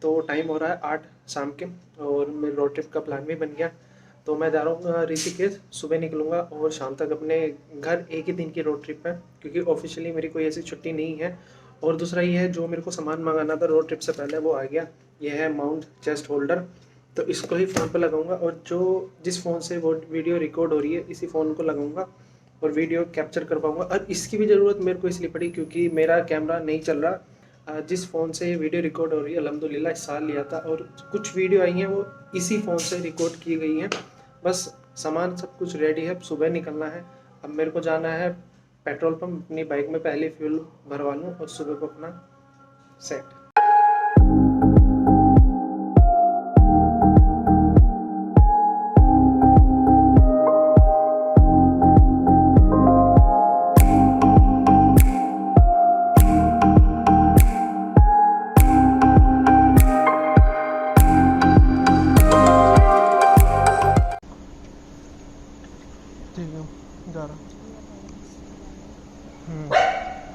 तो टाइम हो रहा है 8 शाम के और मेरे रोड ट्रिप का प्लान भी बन गया। तो मैं जा रहा हूँ ऋषिकेश, सुबह निकलूँगा और शाम तक अपने घर। एक ही दिन की रोड ट्रिप है क्योंकि ऑफिशियली मेरी कोई ऐसी छुट्टी नहीं है। और दूसरा ये है, जो मेरे को सामान मंगाना था रोड ट्रिप से पहले वो आ गया। ये है माउंट चेस्ट होल्डर, तो इसको ही फ़ोन पे लगाऊंगा और जो जिस फ़ोन से वो वीडियो रिकॉर्ड हो रही है इसी फ़ोन को लगाऊंगा और वीडियो कैप्चर कर पाऊंगा। और इसकी भी ज़रूरत मेरे को इसलिए पड़ी क्योंकि मेरा कैमरा नहीं चल रहा। जिस फ़ोन से ये वीडियो रिकॉर्ड हो रही है अल्हम्दुलिल्लाह इस साल लिया था और कुछ वीडियो आई हैं वो इसी फ़ोन से रिकॉर्ड की गई हैं। बस सामान सब कुछ रेडी है, सुबह निकलना है। अब मेरे को जाना है पेट्रोल पंप, अपनी बाइक में पहले फ्यूल भरवा लूँ और सुबह को अपना सेट। ठीक है, जा रहा।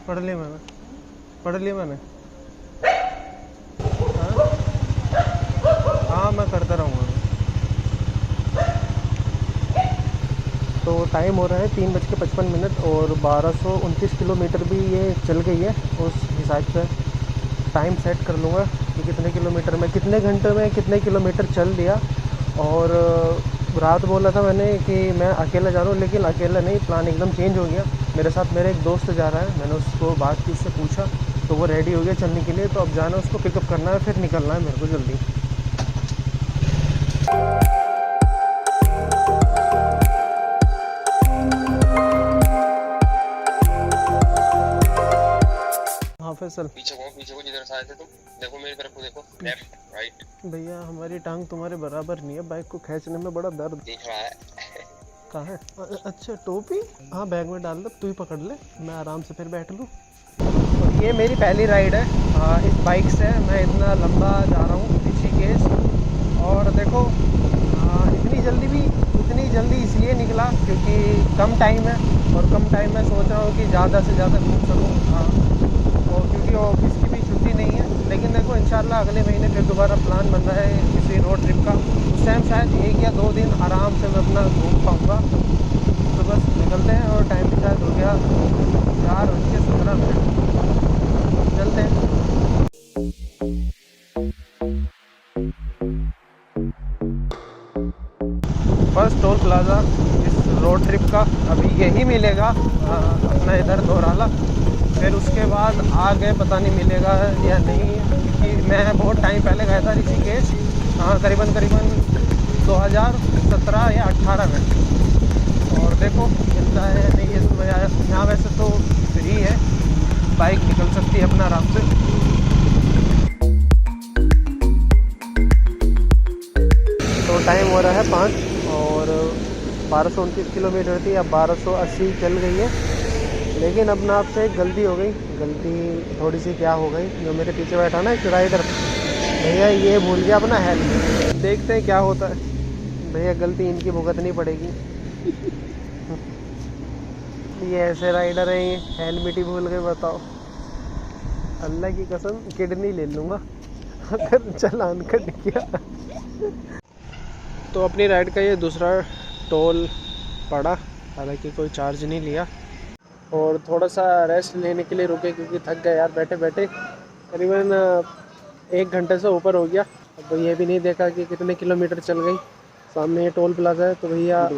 पढ़ लिया मैंने। हाँ मैं करता रहूँगा। तो टाइम हो रहा है 3:55 और 1229 किलोमीटर भी ये चल गई है। उस हिसाब से टाइम सेट कर लूँगा कि कितने किलोमीटर में, कितने घंटे में कितने किलोमीटर चल दिया। और रात बोला था मैंने कि मैं अकेला जा रहा हूँ, लेकिन अकेला नहीं, प्लान एकदम चेंज हो गया। मेरे साथ मेरा एक दोस्त जा रहा है। मैंने उसको बात की, उससे पूछा तो वो रेडी हो गया चलने के लिए। तो अब जाना है, उसको पिकअप करना है, फिर निकलना है मेरे को जल्दी। हाँ फैसल, पीछे को जिधर से आए थे तुम, देखो मेरी तरफ को, देखो लेफ्ट राइट। भैया हमारी टांग तुम्हारे बराबर नहीं है, बाइक को खींचने में बड़ा दर्द दिख रहा है। कहाँ है? अच्छा टोपी, हाँ बैग में डाल दो, तू ही पकड़ ले, मैं आराम से फिर बैठ लूँ। और ये मेरी पहली राइड है इस बाइक से। मैं इतना लंबा जा रहा हूँ ऋषिकेश। और देखो इतनी जल्दी इसलिए निकला क्योंकि कम टाइम है और कम टाइम में सोच रहा हूँ कि ज़्यादा से ज़्यादा घूम सकूँ। और क्योंकि ऑफिस की भी छुट्टी नहीं है, लेकिन देखो इंशाल्लाह अगले महीने फिर दोबारा प्लान बन रहा है किसी रोड ट्रिप का। उस टाइम शायद 1 या 2 दिन आराम से मैं अपना घूम पाऊँगा। तो बस निकलते हैं और टाइम भी शायद हो गया 4:17। चलते हैं। फर्स्ट टोल प्लाज़ा इस रोड ट्रिप का अभी यही मिलेगा अपना इधर दोराला। फिर उसके बाद आगे पता नहीं मिलेगा या नहीं, क्योंकि मैं बहुत टाइम पहले गया था ऋषिकेश, करीबन 2017 या 18 में। और देखो मिलता है या नहीं, इसमें यहाँ वैसे तो फ्री है, बाइक निकल सकती है अपना आराम से। तो टाइम हो रहा है 5 और 1229 किलोमीटर थी, अब 1280 चल गई है। लेकिन अपना आपसे एक गलती हो गई, गलती थोड़ी सी क्या हो गई, जो मेरे पीछे बैठा ना एक राइडर भैया, ये भूल गया अपना हेलमेट। देखते हैं क्या होता है। भैया गलती इनकी भुगतनी पड़ेगी। ये ऐसे राइडर हैं, ये हेलमेट ही भूल गए, बताओ। अल्लाह की कसम किडनी ले लूँगा अगर चालान कट गया। तो अपनी राइड का ये दूसरा टोल पड़ा, हालांकि कोई चार्ज नहीं लिया। और थोड़ा सा रेस्ट लेने के लिए रुके क्योंकि थक गए यार बैठे बैठे। करीबन 1 घंटे से ऊपर हो गया। अब ये भी नहीं देखा कि कितने किलोमीटर चल गई। सामने ये टोल प्लाजा है, तो भैया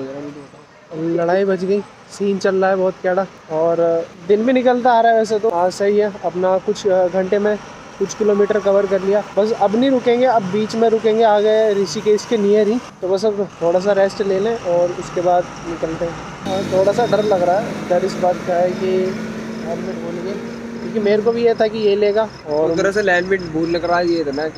लड़ाई बच गई, सीन चल रहा है बहुत कैड़ा। और दिन भी निकलता आ रहा है वैसे तो। हाँ सही है, अपना कुछ घंटे में कुछ किलोमीटर कवर कर लिया। बस अब नहीं रुकेंगे, अब बीच में रुकेंगे आगे ऋषिकेश के नियर ही। तो बस अब थोड़ा सा रेस्ट ले लें और उसके बाद निकलते हैं। और थोड़ा सा डर लग रहा है, डर इस बात का है कि हेलमेट भूल गए, क्योंकि मेरे को भी ये था कि ये लेगा और उधर से हेलमेट भूल लग रहा है, ये था ना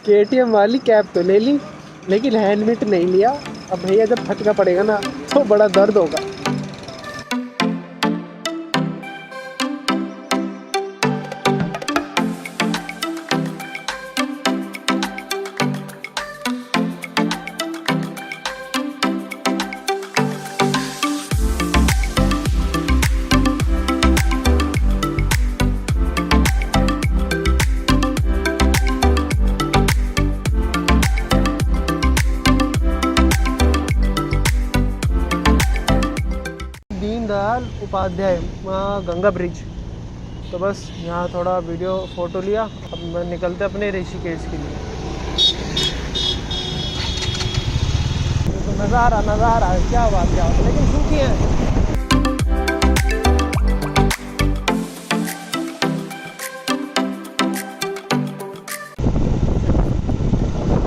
KTM वाली कैप तो ले ली, लेकिन हेलमेट नहीं लिया। अब भैया जब फटका पड़ेगा ना तो बड़ा दर्द होगा। अध्याय गंगा ब्रिज। तो बस यहाँ थोड़ा वीडियो फ़ोटो लिया, अब निकलते अपने ऋषिकेश के लिए। तो नज़ारा क्या बात लेकिन सूखी है।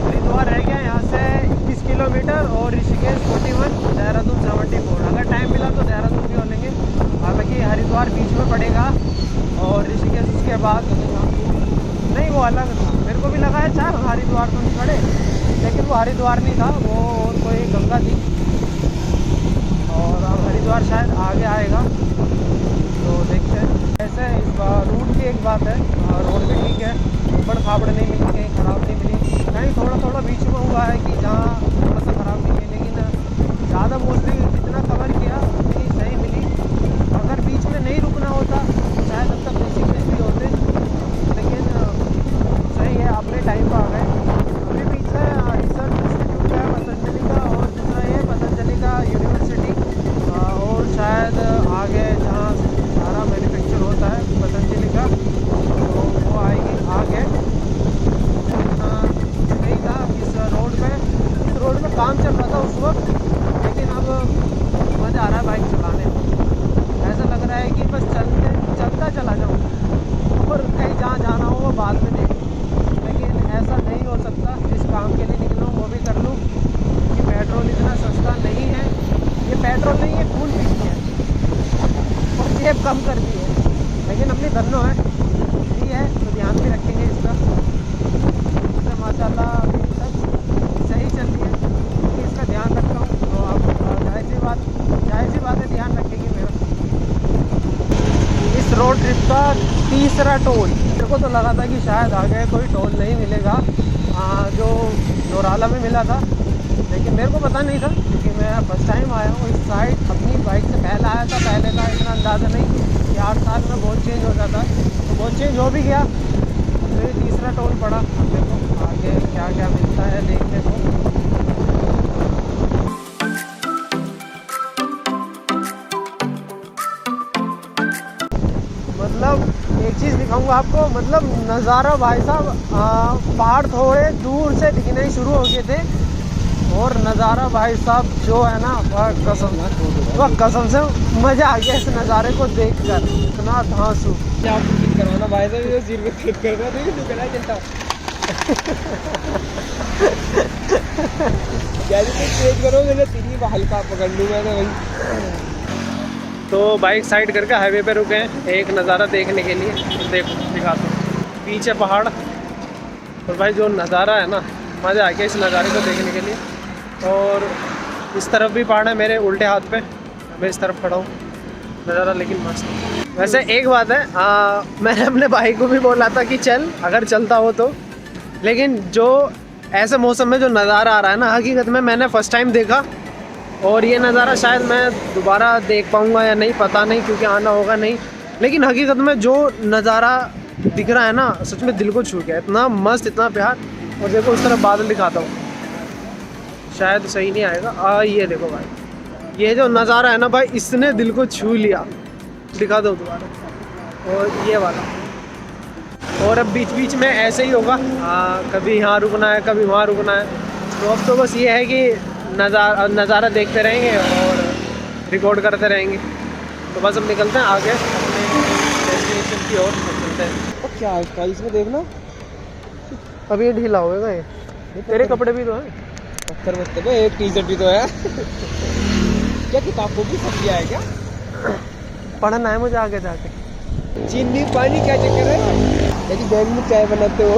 हरिद्वार रह गया यहाँ से 21 किलोमीटर और ऋषिकेश 41, देहरादून 74। अगर टाइम मिला तो देहरादून भी हो लेंगे, हालांकि हरिद्वार बीच में पड़ेगा और ऋषिकेश उसके बाद नहीं, वो अलग था। मेरे को भी लगा है चार हरिद्वार तो नहीं पड़े, लेकिन वो हरिद्वार नहीं था, वो और कोई गंगा थी। और अब हरिद्वार शायद आगे आएगा, तो देखते हैं। ऐसे इस बार रूट की एक बात है, रोड भी ठीक है, ऊपर खाबड़ नहीं मिली, कहीं ख़राब नहीं मिली, कहीं थोड़ा बीच में हुआ है कि जहाँ थोड़ा सा ख़राब मिली है, लेकिन ज़्यादा मोस्टली जितना कवर किया उतनी सही मिली। अगर बीच में नहीं रुकना होता तो शायद अब तक ऋषिकेश भी होते, लेकिन सही है, अपने टाइम पर आ गए। अभी पीछे रिसर्च इंस्टीट्यूट है पतंजलि का, और दूसरा ये पतंजलि का यूनिवर्सिटी, और शायद आगे जहाँ सारा मैन्युफैक्चर होता है पतंजलि का, तो वो आएगी आगे। नहीं था इस रोड पे काम चल रहा था उस वक्त, लेकिन अब मज़ा आ रहा है बाइक चलाने में। ऐसा लग रहा है कि बस चलता चला जाऊँ, और कहीं जहाँ जाना हो वो बाद में देख, लेकिन ऐसा नहीं हो सकता। जिस काम के लिए निकलूँ वो भी कर लूँ, क्योंकि पेट्रोल इतना सस्ता नहीं है। ये पेट्रोल नहीं है, खून पीती है और जेब कम करती है, लेकिन अपनी धन्नो है, ठीक है, तो ध्यान भी रखेंगे इसका। इससे माशाल्लाह अभी तक सही चल रही है, क्योंकि इसका ध्यान रखता हूँ, तो आप जाहिर सी बात है ध्यान रखेंगे मेरा। इस रोड ट्रिप का तीसरा टोल। मेरे को तो लगा था कि शायद आगे कोई टोल नहीं मिलेगा, जो नोराला में मिला था, लेकिन मेरे को पता नहीं था, क्योंकि मैं फर्स्ट टाइम आया हूँ इस साइड। अपनी बाइक से पहले आया था, पहले का इतना अंदाज़ा नहीं कि 8 साल में बहुत चेंज हो जाता है, तो बहुत चेंज हो भी गया। तो ये तीसरा टोल पड़ा। अब देखो आगे क्या क्या मिलता है देखने को। मतलब एक चीज़ दिखाऊंगा आपको, मतलब नज़ारा भाई साहब, पहाड़ थोड़े दूर से दिखने ही शुरू हो गए थे, और नज़ारा भाई साहब जो है ना, वह कसम से मज़ा आ गया इस नज़ारे को देखकर। इतना धांसू आपको फिट करवाना भाई साहब, ये सिर में फिट करवा देंगे तो गला चलता जैसे तेज करोगे ना तेरी हल्का पकड़ लूँगा ना भाई। तो बाइक साइड करके हाईवे पे रुके हैं एक नज़ारा देखने के लिए। देखो दिखाता हूँ, पीछे पहाड़, और भाई जो नज़ारा है ना, मज़ा आ गया इस नज़ारे को देखने के लिए। और इस तरफ भी पहाड़ है मेरे उल्टे हाथ पे, मैं इस तरफ खड़ा हूँ, नज़ारा लेकिन मस्त। वैसे एक बात है, मैंने अपने भाई को भी बोला था कि चल अगर चलता हो तो, लेकिन जो ऐसे मौसम में जो नज़ारा आ रहा है ना, हकीकत में मैंने फ़र्स्ट टाइम देखा, और ये नज़ारा शायद मैं दोबारा देख पाऊँगा या नहीं, पता नहीं, क्योंकि आना होगा नहीं। लेकिन हकीकत में जो नज़ारा दिख रहा है ना, सच में दिल को छू गया, इतना मस्त, इतना प्यार। और देखो उस तरफ बादल दिखाता हूँ, शायद सही नहीं आएगा, ये देखो भाई, ये जो नज़ारा है ना भाई, इसने दिल को छू लिया। दिखा दो दोबारा, और ये वाला। और अब बीच बीच में ऐसे ही होगा, कभी यहाँ रुकना है, कभी वहाँ रुकना है। तो अब तो बस ये है कि नज़ारा देखते रहेंगे और रिकॉर्ड करते रहेंगे। तो बस अब निकलते हैं आगे अपने डेस्टिनेशन की ओर चलते हैं। और क्या है इसमें देखना, अब ये ढीला होगा, ये तेरे कपड़े भी तो हैं। पत्थर वत्थर है, एक टी शर्ट भी तो है क्या किताबों की सब्जी है क्या? पढ़ना है मुझे आगे जाके। चीनी पानी क्या चक्कर है, यदि बैग में चाय बनाते हो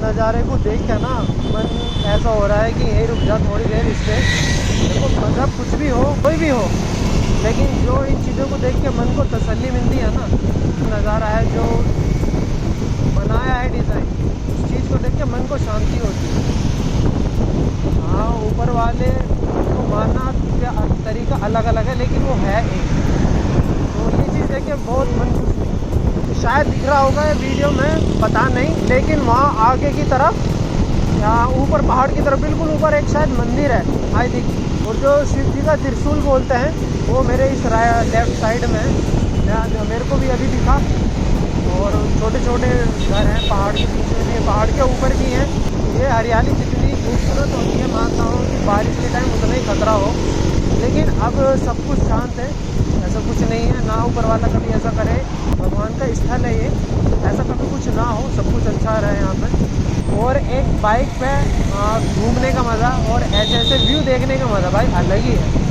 नज़ारे को देख के ना मन ऐसा हो रहा है कि यही रुक जा थोड़ी देर इस पे। देखो मतलब कुछ भी हो, कोई भी हो, लेकिन जो इन चीज़ों को देख के मन को तसल्ली मिलती है ना, नज़ारा है जो बनाया है डिज़ाइन, उस चीज़ को देख के मन को शांति होती है। हाँ, ऊपर वाले को मानना का तरीका अलग अलग है, लेकिन वो है एक। तो के बहुत मन खुश हुआ। शायद दिख रहा होगा ये वीडियो में, पता नहीं, लेकिन वहाँ आगे की तरफ यहाँ ऊपर पहाड़ की तरफ बिल्कुल ऊपर एक शायद मंदिर है आई थिंक, और जो शिव जी का त्रिशूल बोलते हैं वो मेरे इस लेफ्ट साइड में है, मेरे को भी अभी दिखा। और छोटे छोटे घर हैं पहाड़ के पीछे में, पहाड़ के ऊपर भी हैं। ये हरियाली जितनी खूबसूरत होती है, मानता हूँ कि बारिश के टाइम उतना ही खतरा हो, लेकिन अब सब कुछ शांत है, ऐसा कुछ नहीं है। ना ऊपर वाला कभी ऐसा करे, भगवान का स्थल है ये, ऐसा कभी कुछ ना हो, सब कुछ अच्छा रहे यहाँ पे। और एक बाइक पे घूमने का मज़ा और ऐसे ऐसे व्यू देखने का मज़ा भाई अलग ही है।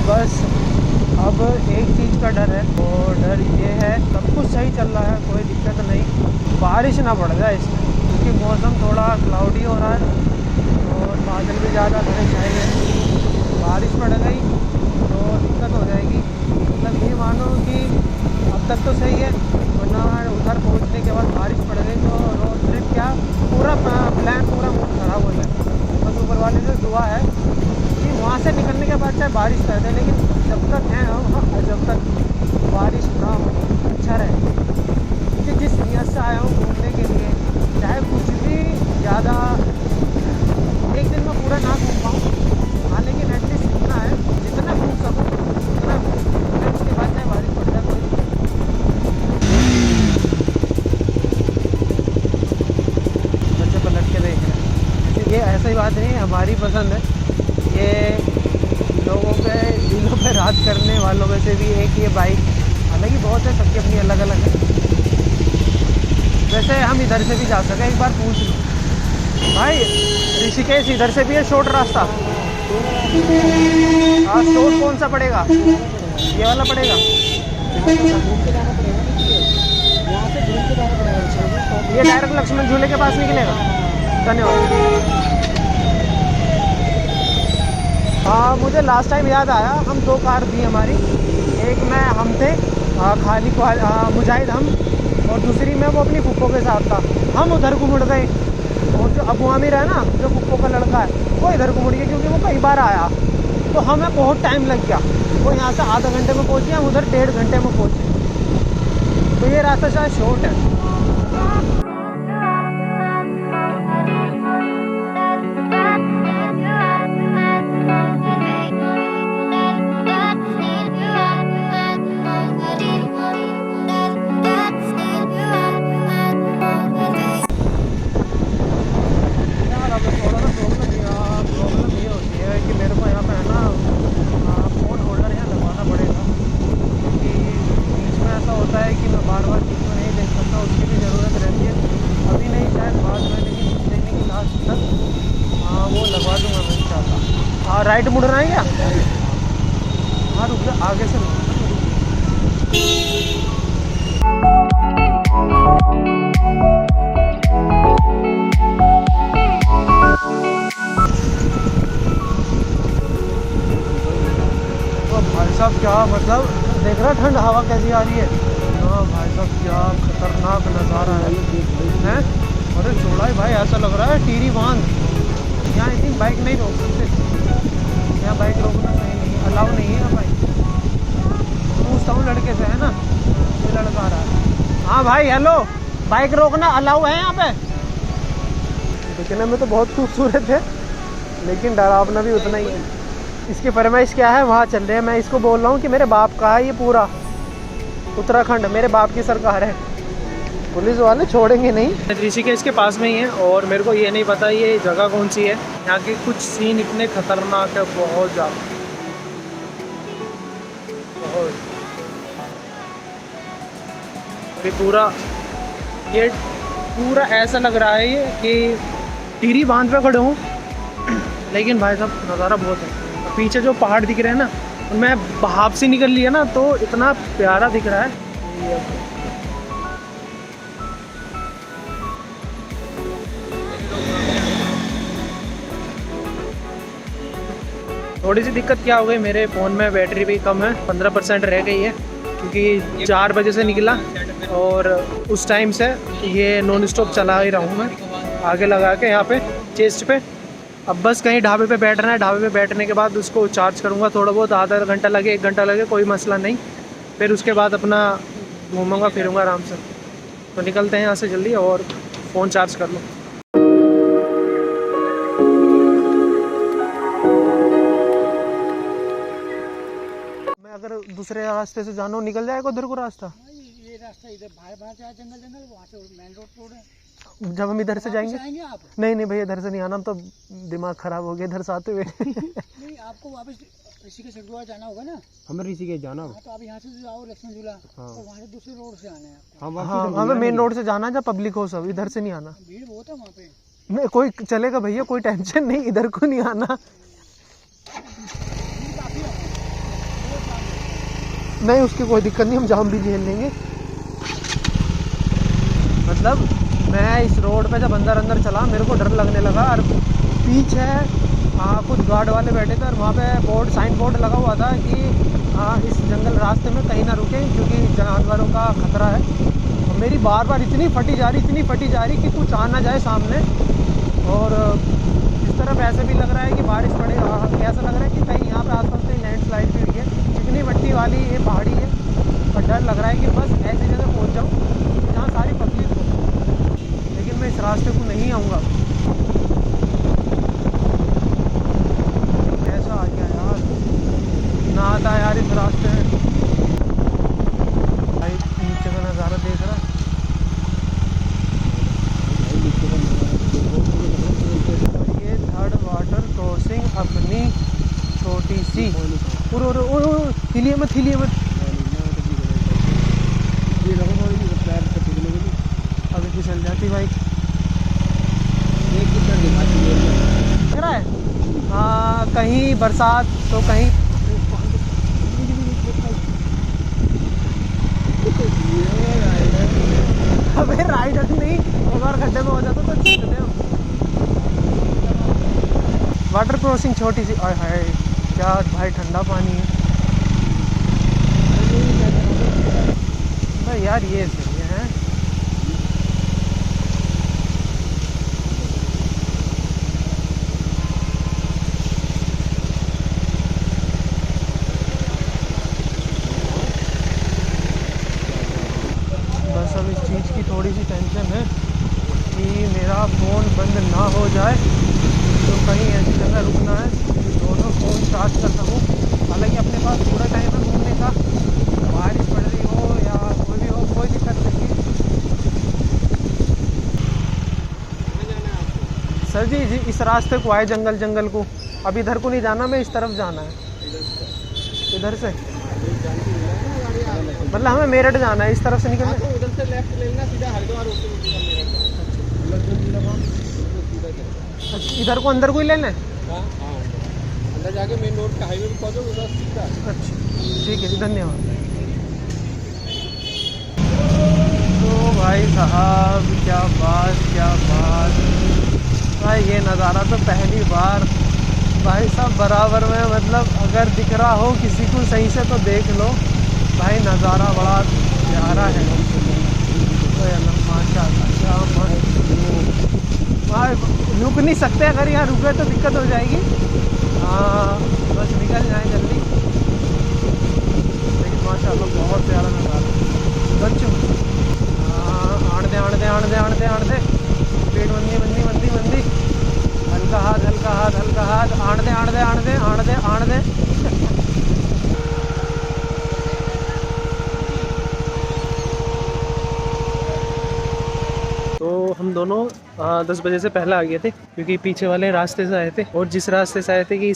बस अब एक चीज़ का डर है, और डर ये है सब कुछ सही चल रहा है, कोई दिक्कत नहीं, बारिश ना पड़ जाए इसमें, क्योंकि मौसम थोड़ा क्लाउडी हो रहा है और बादल भी ज़्यादा घने छाए हुए हैं। बारिश पड़ गई तो दिक्कत हो जाएगी। मतलब ये मानो कि अब तक तो सही है, वरना उधर पहुंचने के बाद बारिश पड़ गई तो रोड ट्रिप क्या पूरा प्लान पूरा मूड ख़राब हो जाए। बस ऊपर वाले से दुआ है कि वहाँ से निकलने के बाद चाहे बारिश कर दे, लेकिन जब तक है जब तक बारिश ना हो अच्छा रहे, क्योंकि जिस नियत से आया हूँ घूमने के लिए, चाहे कुछ भी ज़्यादा एक दिन में पूरा ना घूम पाऊँ, हाँ, लेकिन एटलीस्ट इतना है जितना घूम सकूँ उतना घूम, उसके बाद चाहे बारिश पड़ जाए कोई। बच्चे पलट के देख रहे हैं, ये ऐसा ही बात नहीं, हमारी पसंद है ये। लोगों पे दिलों पे राज करने वालों में से भी एक ये बाइक, हालांकि बहुत है, सबकी अपनी अलग अलग है। वैसे हम इधर से भी जा सके, एक बार पूछ लो भाई, ऋषिकेश इधर से भी है शॉर्ट रास्ता। हाँ, शॉर्ट कौन सा पड़ेगा, ये वाला पड़ेगा, ये डायरेक्ट लक्ष्मण झूले के पास निकलेगा। धन्यवाद। हाँ, मुझे लास्ट टाइम याद आया, हम 2 कार थी हमारी, एक में हम थे खाली मुजाहिद हम, और दूसरी में वो अपनी फुप्पो के साथ था। हम उधर को मुड़ गए, और जो अबू आमिर है ना, जो फुप्पो का लड़का है, वो इधर को मुड़ गया, क्योंकि वो कई बार आया, तो हमें बहुत टाइम लग गया। वो यहाँ से आधा घंटे में पहुँचे, हम उधर 1.5 घंटे में पहुँचे। तो ये रास्ता शायद शॉर्ट है। राइट मुड़ना है क्या? हाँ, रुक जा, आगे से तो भाई साहब क्या मतलब देख रहा, ठंड हवा कैसी आ रही है। हाँ भाई साहब, क्या खतरनाक नज़ारा है। अरे छोड़ा है भाई, ऐसा लग रहा है टीरी बांध। यहाँ आई थिंक बाइक नहीं रोक सकते, यहाँ बाइक रोकना सही नहीं है, अलाउ नहीं है भाई। पूछता हूँ लड़के से, है ना, ये लड़का आ रहा है। हाँ भाई, हेलो, बाइक रोकना अलाउ है यहाँ पे? दिखने में तो बहुत खूबसूरत है, लेकिन डरावना भी उतना ही है। इसकी फरमाइश क्या है, वहाँ चल रहे हैं। मैं इसको बोल रहा हूँ कि मेरे बाप का है ये पूरा उत्तराखंड, मेरे बाप की सरकार है, पुलिस वाले छोड़ेंगे नहीं। ऋषिकेश के पास में ही है, और मेरे को ये नहीं पता ये जगह कौन सी है। यहाँ के कुछ सीन इतने खतरनाक है, बहुत ज़्यादा, बहुत। अभी पूरा ये पूरा ऐसा लग रहा है ये कि टिहरी बांध पे खड़े हूँ, लेकिन भाई साहब नज़ारा बहुत है। पीछे जो पहाड़ दिख रहे हैं ना, उनमें भाप से निकल लिया ना, तो इतना प्यारा दिख रहा है। थोड़ी सी दिक्कत क्या हो गई, मेरे फ़ोन में बैटरी भी कम है, 15% रह गई है, क्योंकि 4 बजे से निकला और उस टाइम से ये नॉन स्टॉप चला ही रहा हूँ मैं आगे लगा के यहाँ पे चेस्ट पे। अब बस कहीं ढाबे पे बैठना है, ढाबे पे बैठने के बाद उसको चार्ज करूँगा थोड़ा बहुत, आधा घंटा लगे 1 घंटा लगे कोई मसला नहीं। फिर उसके बाद अपना घूमूंगा फिरूँगा आराम से। तो निकलते हैं यहाँ से जल्दी और फ़ोन चार्ज कर लो। मैं अगर दूसरे रास्ते से जाना हो निकल जाएगा उधर को रास्ता? ये रास्ता इधर बाहर बाहर से जंगल जंगल, वहाँ से मेन रोड है। जब हम इधर से जाएंगे? आप नहीं नहीं भैया, इधर से नहीं आना, हम तो दिमाग खराब हो गया इधर से आते हुए। नहीं, आपको वापस ऋषिकेश गुरुद्वारा जाना होगा ना? हमें ऋषिकेश जाना होगा। हाँ, तो आप यहाँ से जाओ लक्ष्मण झूला, तो वहाँ से दूसरे रोड से आना है आपको। हाँ, हमें मेन रोड से जाना है जब पब्लिक हो सब, इधर से नहीं आना। भीड़ बहुत है वहाँ पे। नहीं कोई चलेगा भैया, कोई टेंशन नहीं, इधर को नहीं आना। नहीं उसकी कोई दिक्कत नहीं, हम जाम भी झेल लेंगे। मतलब मैं इस रोड पे जब अंदर अंदर चला मेरे को डर लगने लगा, और पीछे कुछ गार्ड वाले बैठे थे और वहाँ पे साइन बोर्ड लगा हुआ था कि इस जंगल रास्ते में कहीं ना रुके क्योंकि जानवरों का खतरा है। और मेरी बार बार इतनी फटी जा रही कि कुछ आ ना जाए सामने। और इस तरफ ऐसे भी लग रहा है कि बारिश पड़ेगा, ऐसा लग रहा है कि कहीं यहाँ पे आसपास कहीं लैंडस्लाइड भी हुई है, इतनी मिट्टी वाली ये पहाड़ी है। और डर लग रहा है कि बस ऐसी जगह पहुँच जाऊँ जहाँ सारी पब्लिक हो, लेकिन मैं इस रास्ते को नहीं आऊँगा। कैसा आ गया यार, ना आता यार इस रास्ते में। भाई नीचे का नज़ारा देख रहा, ये थर्ड वाटर क्रॉसिंग अपनी छोटी सी। हिलिए मत अभी फिसल जाती बाइक। दिख रहा है हाँ, कहीं बरसात तो कहीं अबे राइडर नहीं, एक बार खड्डे में हो जाता तो जीतते हम। वाटर क्रॉसिंग छोटी सी, आय हाय क्या भाई ठंडा पानी है भाई यार, ये सही है। बस अब इस चीज़ की थोड़ी सी टेंशन है कि मेरा फ़ोन बंद ना हो जाए, तो कहीं ऐसी जगह रुकना है दोनों फ़ोन चार्ज कर सकूँ। हालांकि अपने पास पूरा टाइम है घूमने का, बारिश पड़ रही हो या कोई भी हो कोई दिक्कत नहीं। सर जी इस रास्ते को आए जंगल को, अब इधर को नहीं जाना, मैं इस तरफ जाना है। इधर से मतलब हमें मेरठ जाना है, इस तरफ से निकलना है। उधर से लेफ्ट लेना, सीधा हरिद्वार होते अच्छा, इधर को अंदर को ही लेना है। हाँ, अंदर जाके मेन रोड का हाईवे पे पहुंचो, उधर सीधा। अच्छा ठीक है जी, धन्यवाद। तो भाई साहब क्या बात भाई, ये नज़ारा तो पहली बार भाई साहब बराबर में, मतलब अगर दिख रहा हो किसी को सही से तो देख लो भाई, नज़ारा बड़ा प्यारा है। माशाल्लाह भाई, रुक नहीं सकते, अगर यहाँ रुके तो दिक्कत हो जाएगी। हाँ बस निकल जाए जल्दी, लेकिन माशाल्लाह बहुत प्यारा नज़ारा। बच्चों आण दे स्पीड मंदी, हल्का हाथ आण दे। तो हम दोनों 10 बजे से पहले आ गए थे क्योंकि पीछे वाले रास्ते से आए थे, और जिस रास्ते से आए थे कि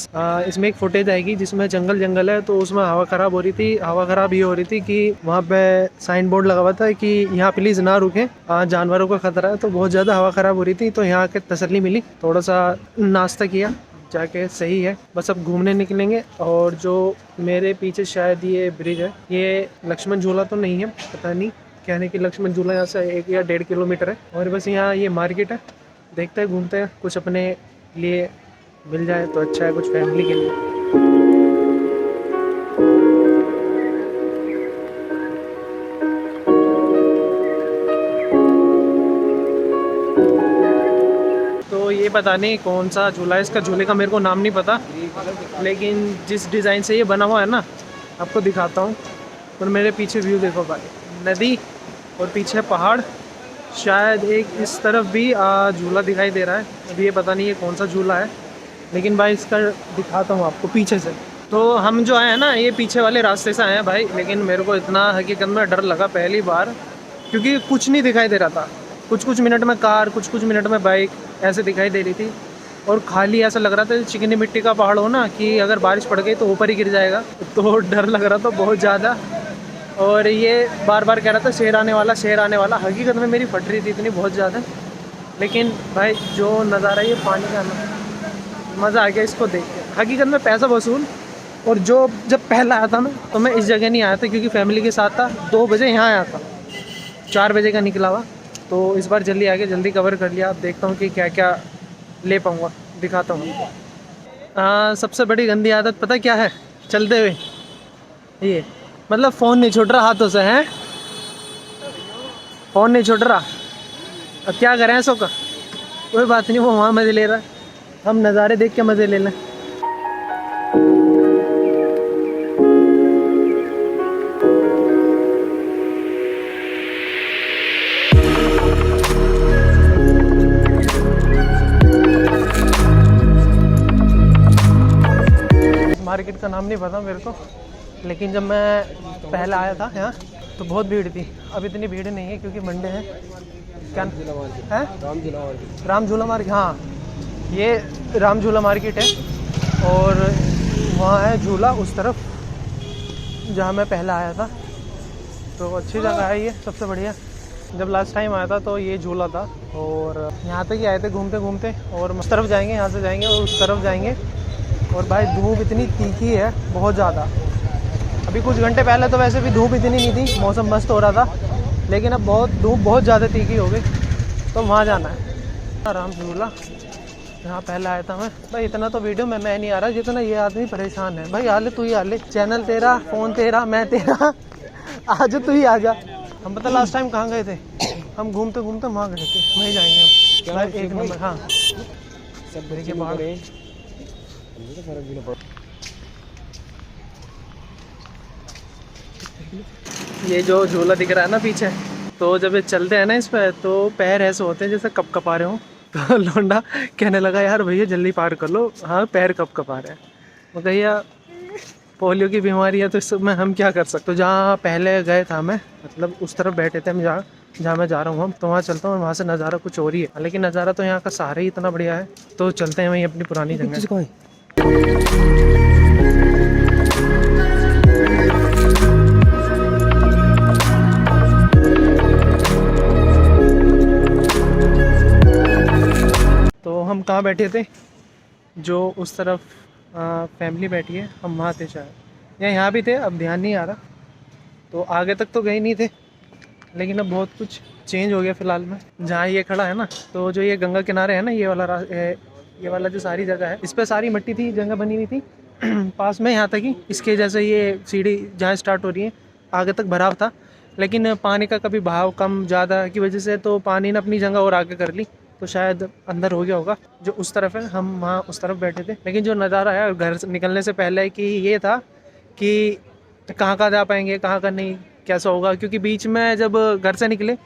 इसमें एक फुटेज आएगी जिसमें जंगल है, तो उसमें हवा ख़राब हो रही थी। हवा ख़राब ये हो रही थी कि वहाँ पे साइन बोर्ड लगा हुआ था कि यहाँ प्लीज़ ना रुकें, जानवरों का खतरा है। तो बहुत ज़्यादा हवा ख़राब हो रही थी, तो यहाँ के तसल्ली मिली, थोड़ा सा नाश्ता किया जाके, सही है। बस अब घूमने निकलेंगे। और जो मेरे पीछे शायद ये ब्रिज है, ये लक्ष्मण झूला तो नहीं है, पता नहीं, कहने की लक्ष्मण झूला यहाँ से 1 या 1.5 किलोमीटर है। और बस यहाँ ये मार्केट है, देखते हैं घूमते हैं, कुछ अपने लिए मिल जाए तो अच्छा है, कुछ फैमिली के लिए। ये पता नहीं कौन सा झूला है, इसका झूले का मेरे को नाम नहीं पता, लेकिन जिस डिज़ाइन से ये बना हुआ है ना, आपको दिखाता हूँ। और मेरे पीछे व्यू देखो भाई, नदी और पीछे पहाड़, शायद एक इस तरफ भी झूला दिखाई दे रहा है। अभी ये पता नहीं ये कौन सा झूला है, लेकिन भाई इसका दिखाता हूँ आपको पीछे से। तो हम जो आए हैं ना, ये पीछे वाले रास्ते से आए हैं भाई, लेकिन मेरे को इतना हकीकत में डर लगा पहली बार, क्योंकि कुछ नहीं दिखाई दे रहा था। कुछ मिनट में कार, कुछ मिनट में बाइक ऐसे दिखाई दे रही थी, और खाली ऐसा लग रहा था चिकनी मिट्टी का पहाड़ हो ना, कि अगर बारिश पड़ गई तो ऊपर ही गिर जाएगा। तो डर लग रहा था बहुत ज़्यादा, और ये बार बार कह रहा था शेर आने वाला, शेर आने वाला। हकीकत में मेरी फट रही थी इतनी बहुत ज़्यादा, लेकिन भाई जो नज़ारा ये पानी का ना, मज़ा आ गया इसको देख के। हकीकत में पैसा वसूल। और जब पहला आया था ना, तो मैं इस जगह नहीं आया था क्योंकि फैमिली के साथ था। 2 बजे यहाँ आया था, 4 बजे का निकला हुआ। तो इस बार जल्दी आ गया, जल्दी कवर कर लिया। अब देखता हूँ कि क्या क्या ले पाऊँगा, दिखाता हूँ। सबसे बड़ी गंदी आदत पता क्या है चलते हुए? ये मतलब फ़ोन नहीं छूट रहा हाथों से, हैं? फ़ोन नहीं छूट रहा। अब क्या करें ऐसो का? कोई बात नहीं, वो वहाँ मज़े ले रहा है, हम नज़ारे देख के मज़े ले लें। मार्केट का नाम नहीं पता मेरे को, लेकिन जब मैं पहले आया था यहाँ तो बहुत भीड़ थी। अब इतनी भीड़ नहीं है क्योंकि मंडे है। क्या है? राम झूला मार्केट। हाँ, ये राम झूला मार्केट है, और वहाँ है झूला उस तरफ जहाँ मैं पहले आया था। तो अच्छी जगह है ये, सबसे बढ़िया। जब लास्ट टाइम आया था तो ये झूला था, और यहाँ तक ही आए थे घूमते घूमते, और उस तरफ जाएंगे, यहाँ से जाएंगे और उस तरफ जाएंगे। और भाई धूप इतनी तीखी है बहुत ज़्यादा। अभी कुछ घंटे पहले तो वैसे भी धूप इतनी नहीं थी, मौसम मस्त हो रहा था, लेकिन अब धूप बहुत ज़्यादा तीखी हो गई। तो वहाँ जाना है राम झूला, यहाँ पहले आया था मैं। भाई इतना तो वीडियो में मैं नहीं आ रहा जितना ये आदमी परेशान है। भाई आले तू ही आले, चैनल तेरा, फ़ोन तेरा, मैं तेरा, आज तू ही आ जा। हम पता लास्ट टाइम कहाँ गए थे? हम घूमते घूमते वहाँ गए थे, वहीं जाएंगे हम। भाई 1 नंबर। हाँ, सब देखिए बाहर। ये जो झूला दिख रहा है ना पीछे, तो जब ये चलते हैं ना इस पे, तो पैर ऐसे होते हैं जैसे कप आ रहे हो। तो लौंडा कहने लगा यार भैया जल्दी पार कर लो, हाँ पैर कप आ रहे हैं। वो भैया पोलियो की बीमारी है तो इसमें हम क्या कर सकते। तो जहाँ पहले गए था मैं, मतलब उस तरफ बैठे थे हम, जहाँ मैं जा रहा हूँ हम, तो वहाँ चलता हूँ। वहाँ से नज़ारा कुछ और ही है, लेकिन नज़ारा तो यहाँ का सारा ही इतना बढ़िया है। तो चलते हैं वहीं अपनी पुरानी जगह। तो हम कहाँ बैठे थे? जो उस तरफ फैमिली बैठी है, हम वहाँ थे शायद, या यहाँ भी थे, अब ध्यान नहीं आ रहा। तो आगे तक तो गए नहीं थे, लेकिन अब बहुत कुछ चेंज हो गया फ़िलहाल में। जहाँ ये खड़ा है ना, तो जो ये गंगा किनारे है ना, ये वाला जो सारी जगह है, इस पर सारी मिट्टी थी, जगह बनी हुई थी पास में यहाँ तक ही। इसके जैसे ये सीढ़ी जहाँ स्टार्ट हो रही है आगे तक भराव था, लेकिन पानी का कभी बहाव कम ज़्यादा की वजह से तो पानी ने अपनी जगह और आगे कर ली, तो शायद अंदर हो गया होगा। जो उस तरफ है, हम वहाँ उस तरफ बैठे थे। लेकिन जो नज़ारा है घर से निकलने से पहले कि ये था कि कहाँ जा पाएंगे, कहाँ का नहीं, कैसा होगा। क्योंकि बीच में जब घर से निकले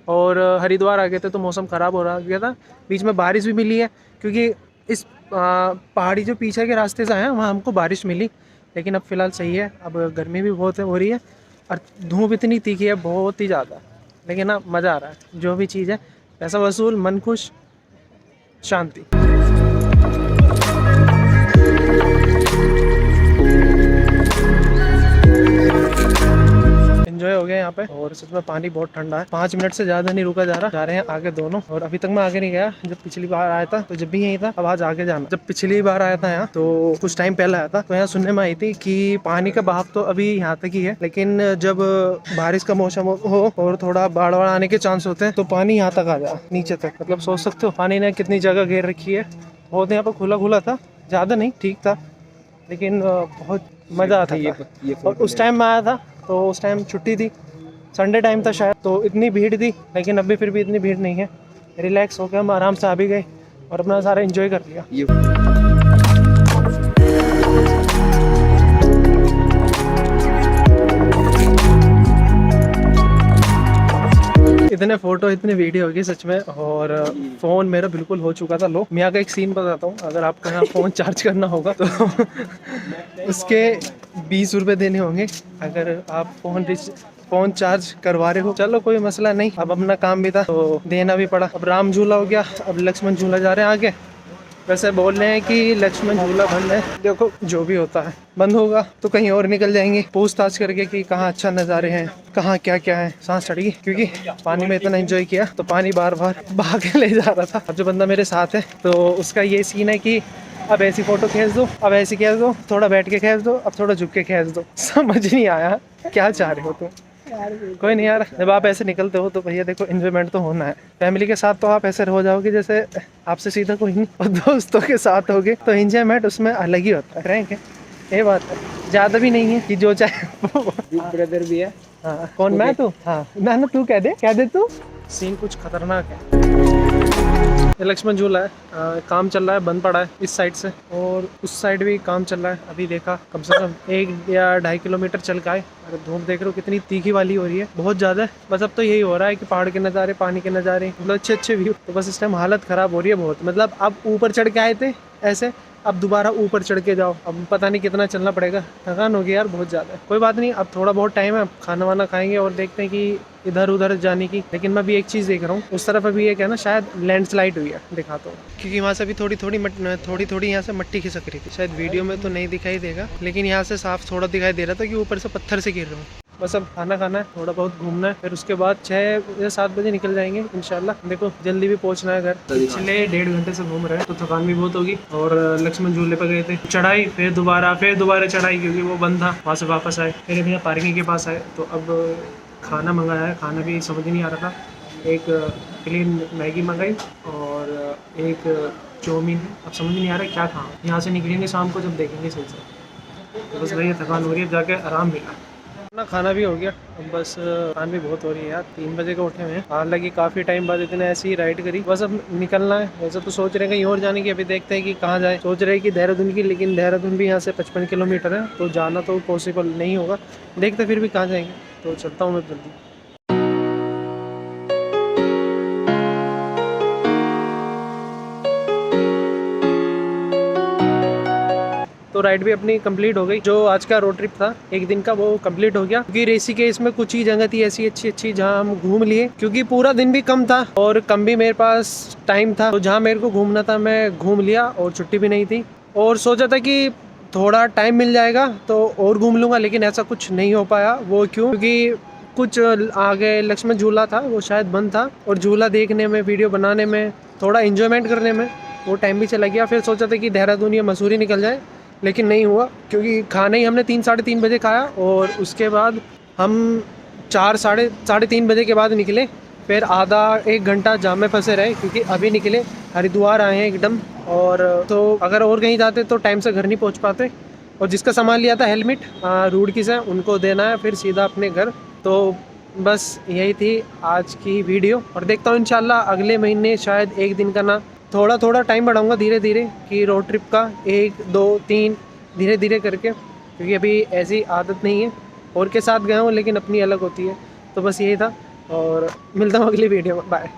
और हरिद्वार आ गए थे तो मौसम ख़राब हो रहा गया था, बीच में बारिश भी मिली है। क्योंकि इस पहाड़ी जो पीछे के रास्ते से आए वहाँ हमको बारिश मिली, लेकिन अब फ़िलहाल सही है। अब गर्मी भी बहुत हो रही है और धूप इतनी तीखी है बहुत ही ज़्यादा, लेकिन अब मज़ा आ रहा है। जो भी चीज़ है, पैसा वसूल, मन खुश, शांति। एंजॉय हो गया यहाँ पे, और सच में पानी बहुत ठंडा है। 5 मिनट से ज़्यादा नहीं रुका जा रहा। जा रहे हैं आगे दोनों, और अभी तक मैं आगे नहीं गया। जब पिछली बार आया था तो जब भी यहीं था, अब आज आगे जाना। जब पिछली बार आया था यहाँ, तो कुछ टाइम पहले आया था, तो यहाँ सुनने में आई थी कि पानी का बहाव तो अभी यहाँ तक ही है, लेकिन जब बारिश का मौसम हो और थोड़ा बाढ़ आने के चांस होते हैं तो पानी यहाँ तक आ जाए, नीचे तक। मतलब सोच सकते हो पानी ने कितनी जगह घेर रखी है। बहुत यहाँ पर खुला था, ज़्यादा नहीं, ठीक था, लेकिन बहुत मज़ा आता था। और उस टाइम में आया था तो उस टाइम छुट्टी थी, संडे टाइम था शायद, तो इतनी भीड़ थी, लेकिन अभी फिर भी इतनी भीड़ नहीं है। रिलैक्स होकर हम आराम से आ भी गए। और अपना सारा एंजॉय कर लिया। इतने फोटो इतने वीडियो हो गए सच में, और फ़ोन मेरा बिल्कुल हो चुका था लो। मैं यहाँ का एक सीन बताता हूँ, अगर आपको यहाँ फ़ोन चार्ज करना होगा तो उसके 20 रुपये देने होंगे अगर आप फ़ोन चार्ज करवा रहे हो। चलो कोई मसला नहीं, अब अपना काम भी था तो देना भी पड़ा। अब राम झूला हो गया, अब लक्ष्मण झूला जा रहे हैं आगे। वैसे बोल रहे हैं कि लक्ष्मण झूला बंद है, देखो जो भी होता है, बंद होगा तो कहीं और निकल जाएंगे पूछताछ करके कि कहाँ अच्छा नज़ारे हैं, कहाँ क्या क्या है। सांस चढ़ गई क्योंकि पानी में इतना एंजॉय किया तो पानी बार बार बहा के ले जा रहा था। अब जो बंदा मेरे साथ है तो उसका ये सीन है कि अब ऐसी फ़ोटो खींच दो, अब ऐसी खींच दो, थोड़ा बैठ के खींच दो, अब थोड़ा झुक के खींच दो। समझ नहीं आया क्या चाह रहे हो तुम। कोई नहीं यार, जब आप ऐसे निकलते हो तो भैया देखो एंजॉयमेंट तो होना है। फैमिली के साथ तो आप ऐसे हो जाओगे जैसे आपसे सीधा कोई नहीं, और दोस्तों के साथ होगे तो एंजॉयमेंट उसमें अलग ही होता है। फ्रैंक है ये बात है, ज़्यादा भी नहीं है कि जो चाहे। ब्रदर भी है। हाँ कौन, मैं तू? हाँ ना तू कह दे तू। सीन कुछ खतरनाक है। ये लक्ष्मण झूला है, काम चल रहा है, बंद पड़ा है इस साइड से, और उस साइड भी काम चल रहा है। अभी देखा कम से कम 1 या 2.5 किलोमीटर चल के आए। अरे धूप देख रहे हो कितनी तीखी वाली हो रही है, बहुत ज़्यादा है। बस अब तो यही हो रहा है कि पहाड़ के नज़ारे, पानी के नज़ारे, मतलब अच्छे व्यू। तो बस इस टाइम हालत ख़राब हो रही है बहुत। मतलब अब ऊपर चढ़ के आए थे ऐसे, अब दोबारा ऊपर चढ़ के जाओ, अब पता नहीं कितना चलना पड़ेगा। थकान होगी यार बहुत ज़्यादा। कोई बात नहीं, अब थोड़ा बहुत टाइम है, अब खाना वाना खाएंगे और देखते हैं कि इधर उधर जाने की। लेकिन मैं अभी एक चीज़ देख रहा हूँ, उस तरफ अभी एक है ना शायद लैंडस्लाइड हुई है, दिखाता हूँ। क्योंकि वहाँ से भी थोड़ी थोड़ी यहाँ से मिट्टी खिसक रही थी। शायद वीडियो में तो नहीं दिखाई देगा, लेकिन यहाँ से साफ थोड़ा दिखाई दे रहा था कि ऊपर से पत्थर से गिर रहा हूँ। बस अब खाना खाना है, थोड़ा बहुत घूमना है, फिर उसके बाद 6 या 7 बजे निकल जाएंगे इंशाल्लाह। देखो जल्दी भी पहुंचना है घर। पिछले 1.5 घंटे से घूम रहे हैं तो थकान भी बहुत होगी। और लक्ष्मण झूले पर गए थे, चढ़ाई, फिर दोबारा चढ़ाई क्योंकि वो बंद था। वहाँ से वापस आए, फिर भैया पार्किंग के पास आए तो अब खाना मंगाया है। खाना भी समझ नहीं आ रहा था, एक प्लेन मैगी मंगाई और एक चाउमीन है। अब समझ नहीं आ रहा क्या खाऊं। यहाँ से निकलेंगे शाम को जब देखेंगे सही से। तो बस भैया थकान हो रही है, जाके आराम मिला। अपना खाना भी हो गया, अब बस थकान भी बहुत हो रही है यार। 3 बजे के उठे हुए हैं, हालांकि काफ़ी टाइम बाद इतने ऐसी ही राइड करी। बस अब निकलना है। वैसे तो सोच रहे हैं कहीं और जाने की, अभी देखते हैं कि कहाँ जाए। सोच रहे हैं कि देहरादून की, लेकिन देहरादून भी यहाँ से 55 किलोमीटर है तो जाना तो पॉसिबल नहीं होगा। देखते फिर भी कहाँ जाएंगे, तो चलता हूँ मैं जल्दी। तो राइड भी अपनी कंप्लीट हो गई। जो आज का रोड ट्रिप था एक दिन का, वो कंप्लीट हो गया। क्योंकि ऋषिकेश में कुछ ही जगह थी ऐसी अच्छी जहां हम घूम लिए, क्योंकि पूरा दिन भी कम था और कम भी मेरे पास टाइम था। तो जहां मेरे को घूमना था मैं घूम लिया, और छुट्टी भी नहीं थी। और सोचा था कि थोड़ा टाइम मिल जाएगा तो और घूम लूँगा, लेकिन ऐसा कुछ नहीं हो पाया। वो क्यों? क्योंकि कुछ आगे लक्ष्मण झूला था वो शायद बंद था, और झूला देखने में, वीडियो बनाने में, थोड़ा इन्जॉयमेंट करने में वो टाइम भी चला गया। फिर सोचा था कि देहरादून या मसूरी निकल जाए, लेकिन नहीं हुआ। क्योंकि खाना ही हमने 3 साढ़े 3 बजे खाया, और उसके बाद हम 4 साढ़े 3 बजे के बाद निकले। फिर आधा 1 घंटा जाम में फंसे रहे, क्योंकि अभी निकले, हरिद्वार आए हैं एकदम। और तो अगर और कहीं जाते तो टाइम से घर नहीं पहुंच पाते। और जिसका सामान लिया था हेलमेट रूडकीज है, उनको देना है, फिर सीधा अपने घर। तो बस यही थी आज की वीडियो, और देखता हूँ इंशाल्लाह अगले महीने शायद एक दिन का ना थोड़ा टाइम बढ़ाऊंगा धीरे धीरे, कि रोड ट्रिप का 1 2 3 धीरे धीरे करके। क्योंकि अभी ऐसी आदत नहीं है, और के साथ गया हूँ लेकिन अपनी अलग होती है। तो बस यही था, और मिलता हूँ अगली वीडियो में। बाय।